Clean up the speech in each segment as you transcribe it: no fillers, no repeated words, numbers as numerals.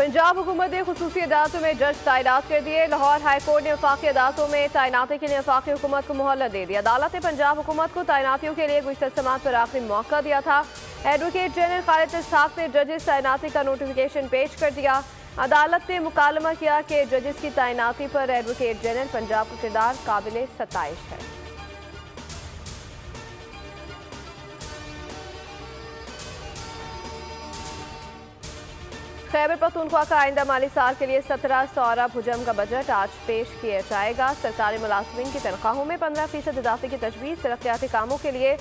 पंजाब हुकूमत ने खुसूसी अदालतों में जज तैनात कर दिए। लाहौर हाई कोर्ट ने वफाकी अदालतों में तैनाती के लिए वफाकी हुकूमत को मोहलत दे दी। अदालत ने पंजाब हुकूमत को तैनातियों के लिए गुज़श्ता समात पर आखिरी मौका दिया था। एडवोकेट जनरल खालिद इसहाक ने जजेस तैनाती का नोटिफिकेशन पेश कर दिया। अदालत ने मुकालमा किया कि जजेस की तैनाती पर एडवोकेट जनरल पंजाब का किरदार काबिल सताइश है। खैबर पख्तूनख्वा का आइंदा माली साल के लिए 1700 अरब हुजम का बजट आज पेश किया जाएगा। सरकारी मुलाजमीन की तनख्वाहों में 15% इजाफे की तजवीज़। तरक्याती कामों के लिए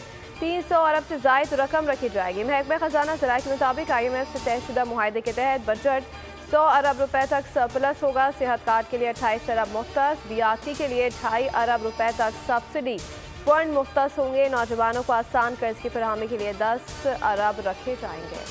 300 अरब से ज़ायद रकम रखी जाएगी। महकमा खजाना ज़राए के मुताबिक IMF से तयशुदा मुआहदे के तहत बजट 100 अरब रुपए तक सरप्लस होगा। सेहत कार्ड के लिए 28 अरब मुख्तस, BRT के लिए 2.5 अरब रुपए तक सब्सिडी फंड मुख्तस होंगे। नौजवानों को आसान कर्ज की फरहमी के लिए 10 अरब रखे जाएंगे।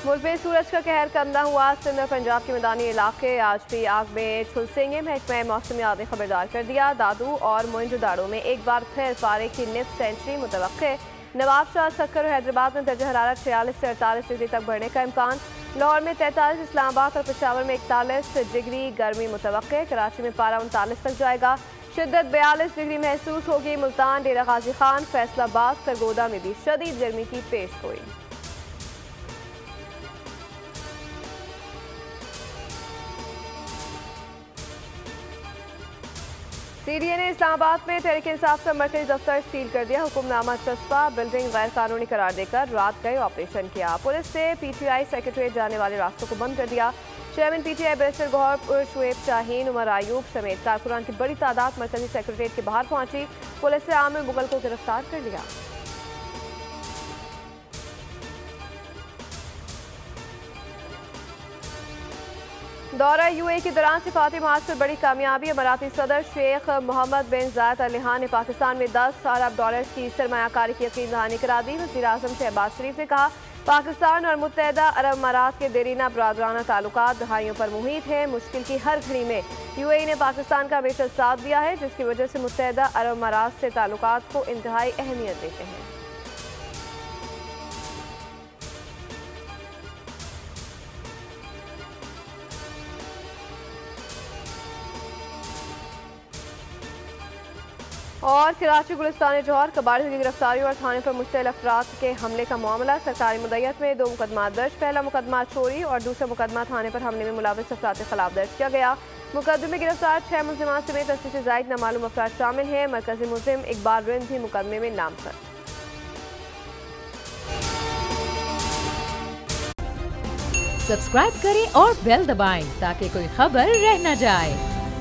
मुल्क में सूरज का कहर कंदा हुआ। सिंध और पंजाब के मैदानी इलाके आज भी आग में झुलसेंगे। महकमा मौसमियात ने खबरदार कर दिया। दादू और मोइंजोदाड़ो में एक बार फिर पारे की निफ सेंचुरी मुतवक्के। नवाबशाह, सक्कर और हैदराबाद में दर्जा हरारत 46 से 48 डिग्री तक बढ़ने का इम्कान। लाहौर में 43, इस्लामाबाद और पेशावर में 41 डिग्री गर्मी मुतवक्के। कराची में पारा 39 तक जाएगा। शिद्दत 42 डिग्री महसूस होगी। मुल्तान, डेरा गाजी खान, फैसलाबाद, सरगोदा में भी शदीद गर्मी की पेश गोई। CDA ने इस्लामाबाद में तहरीक इंसाफ का मरकजी दफ्तर सील कर दिया। हुक्मनामा चस्पा, बिल्डिंग गैर कानूनी करार देकर रात गए ऑपरेशन किया। पुलिस ने PTI सेक्रेटरीट जाने वाले रास्तों को बंद कर दिया। Chairman PTI barrister Gohar Shoaib Shaheen, Umar Ayub समेत कारकुनान की बड़ी तादाद मरकजी सेक्रेटरीट के बाहर पहुंची। पुलिस ने आमिर मुगल को गिरफ्तार कर लिया। दौरा UAE के दौरान सिफाती मार्च पर बड़ी कामयाबी। अमाराती सदर शेख मोहम्मद बिन जायद अल नहयान ने पाकिस्तान में 10 अरब डॉलर की सरमायाकारी की यकीन दहानी करा दी। वज़ीर आज़म शहबाज शरीफ ने कहा, पाकिस्तान और मुत्तहदा अरब अमारात के देरीना बरादराना ताल्लुकात दहाइयों पर मुहित है। मुश्किल की हर घड़ी में UAE ने पाकिस्तान का हमेशा साथ दिया है, जिसकी वजह से मुत्तहदा अरब अमारात से ताल्लुकात को इंतहाई अहमियत देते हैं। और कराची गुलिस्तान जौहर कबाड़ियों की गिरफ्तारी और थाने पर मुश्तइल अफराद के हमले का मामला। सरकारी मुद्दत में 2 मुकदमा दर्ज। पहला मुकदमा चोरी और दूसरा मुकदमा थाने पर हमले में मुलविस अफराद के खिलाफ दर्ज किया गया। मुकदमे में गिरफ्तार 6 मुलजिमात समेत 80 से ज़ायद नामालूम अफराद शामिल हैं। मरकजी मुलजिम इकबाल रिंद भी मुकदमे में नामजद। सब्सक्राइब करें और बेल दबाएं ताकि कोई खबर रह न जाए।